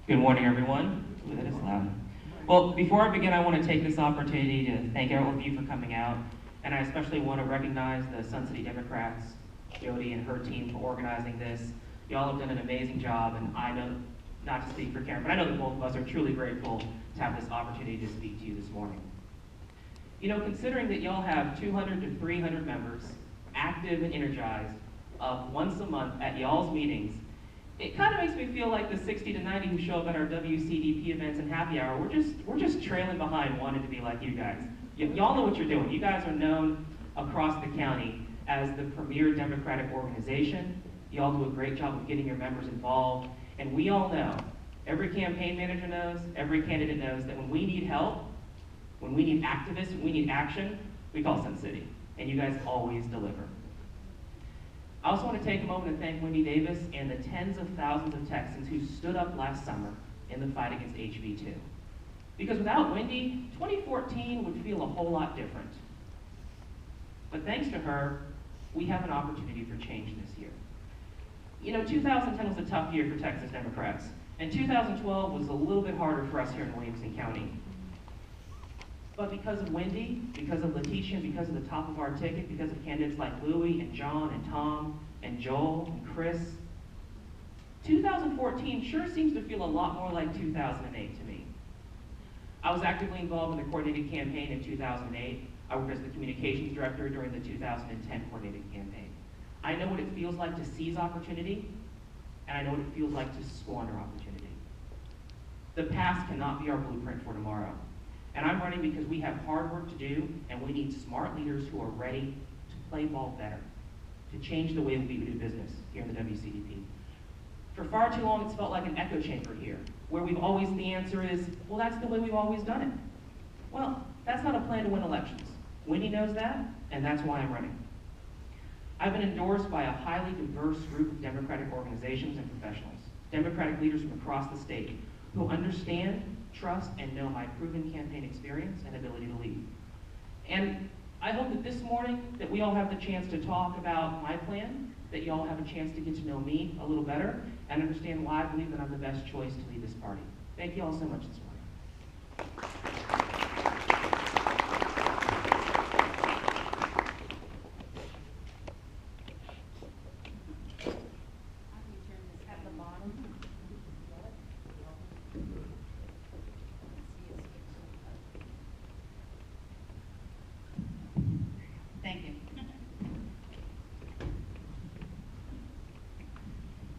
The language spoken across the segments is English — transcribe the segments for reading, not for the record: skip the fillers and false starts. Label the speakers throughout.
Speaker 1: Good morning, everyone. Ooh, that is loud. Well, before I begin, I want to take this opportunity to thank all of you for coming out, and I especially want to recognize the Sun City Democrats, Jody and her team, for organizing this. Y'all have done an amazing job, and I know, not to speak for Karen, but I know that both of us are truly grateful to have this opportunity to speak to you this morning. You know, considering that y'all have 200 to 300 members, active and energized, once a month at y'all's meetings, it kind of makes me feel like the 60 to 90 who show up at our WCDP events and happy hour. We're just trailing behind, wanting to be like you guys. Y'all know what you're doing. You guys are known across the county as the premier Democratic organization. Y'all do a great job of getting your members involved. And we all know, every campaign manager knows, every candidate knows that when we need help, when we need activists, when we need action, we call Sun City. And you guys always deliver. I also want to take a moment and thank Wendy Davis and the tens of thousands of Texans who stood up last summer in the fight against HB2. Because without Wendy, 2014 would feel a whole lot different. But thanks to her, we have an opportunity for change this year. You know, 2010 was a tough year for Texas Democrats, and 2012 was a little bit harder for us here in Williamson County. But because of Wendy, because of Letitia, because of the top of our ticket, because of candidates like Louie and John and Tom and Joel and Chris, 2014 sure seems to feel a lot more like 2008 to me. I was actively involved in the coordinated campaign in 2008. I worked as the communications director during the 2010 coordinated campaign. I know what it feels like to seize opportunity, and I know what it feels like to squander opportunity. The past cannot be our blueprint for tomorrow. And I'm running because we have hard work to do, and we need smart leaders who are ready to play ball better, to change the way we do business here in the WCDP. For far too long, it's felt like an echo chamber here, where the answer is, well, that's the way we've always done it. Well, that's not a plan to win elections. Wendy knows that, and that's why I'm running. I've been endorsed by a highly diverse group of Democratic organizations and professionals, Democratic leaders from across the state, who understand, trust, and know my proven campaign experience and ability to lead. And I hope that this morning that we all have the chance to talk about my plan, that you all have a chance to get to know me a little better and understand why I believe that I'm the best choice to lead this party. Thank you all so much this morning.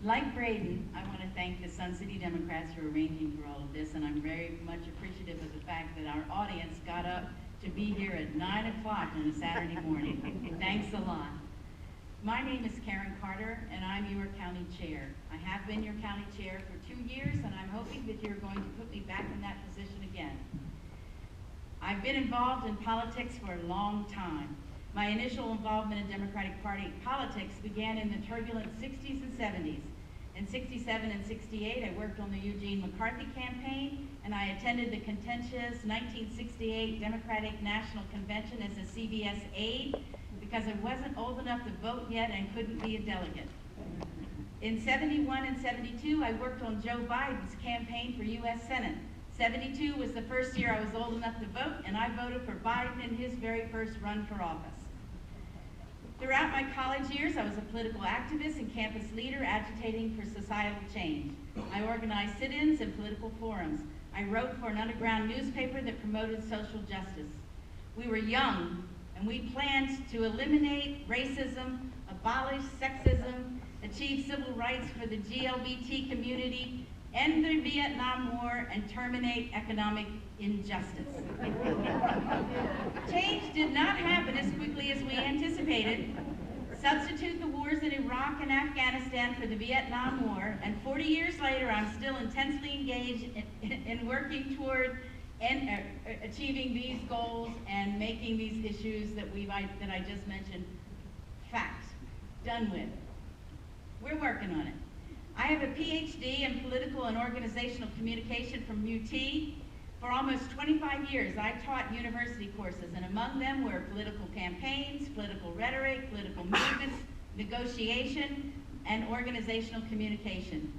Speaker 2: Like Braden, I want to thank the Sun City Democrats for arranging for all of this, and I'm very much appreciative of the fact that our audience got up to be here at 9 o'clock on a Saturday morning. Thanks a lot. My name is Karen Carter, and I'm your county chair. I have been your county chair for 2 years, and I'm hoping that you're going to put me back in that position again. I've been involved in politics for a long time. My initial involvement in Democratic Party politics began in the turbulent 60s and 70s. In 67 and 68, I worked on the Eugene McCarthy campaign, and I attended the contentious 1968 Democratic National Convention as a CBS aide because I wasn't old enough to vote yet and couldn't be a delegate. In 71 and 72, I worked on Joe Biden's campaign for U.S. Senate. 72 was the first year I was old enough to vote, and I voted for Biden in his very first run for office. Throughout my college years, I was a political activist and campus leader agitating for societal change. I organized sit-ins and political forums. I wrote for an underground newspaper that promoted social justice. We were young, and we planned to eliminate racism, abolish sexism, achieve civil rights for the GLBT community, end the Vietnam War, and terminate economic injustice. Change did not happen as quickly as we anticipated. Substitute the wars in Iraq and Afghanistan for the Vietnam War, and 40 years later, I'm still intensely engaged in working toward achieving these goals and making these issues that I just mentioned fact, done with. We're working on it. I have a PhD in political and organizational communication from UT. For almost 25 years, I taught university courses, and among them were political campaigns, political rhetoric, political movements, negotiation, and organizational communication.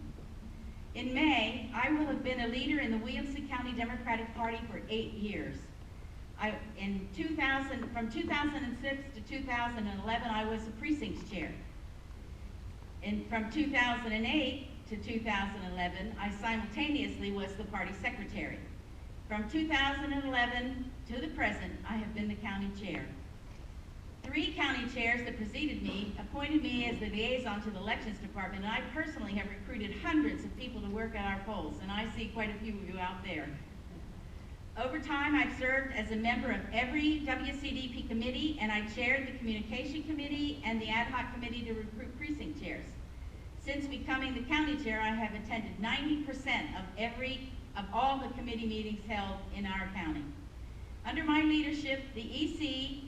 Speaker 2: In May, I will will have been a leader in the Williamson County Democratic Party for 8 years. From 2006 to 2011, I was the precinct chair. And from 2008 to 2011, I simultaneously was the party secretary. From 2011 to the present, I have been the county chair. 3 county chairs that preceded me appointed me as the liaison to the elections department, and I personally have recruited hundreds of people to work at our polls, and I see quite a few of you out there. Over time, I've served as a member of every WCDP committee, and I chaired the communication committee and the ad hoc committee to recruit precinct chairs. Since becoming the county chair, I have attended 90% of all the committee meetings held in our county. Under my leadership, the EC,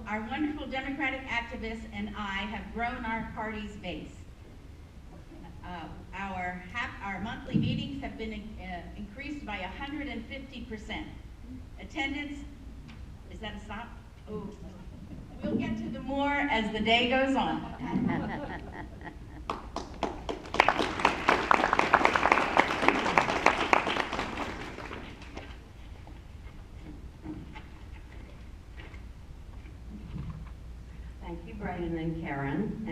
Speaker 2: our wonderful Democratic activists, and I have grown our party's base. Our monthly meetings have been increased by 150%. Attendance, is that a stop? Oh, we'll get to the more as the day goes on.
Speaker 3: Thank you, Braden and Karen.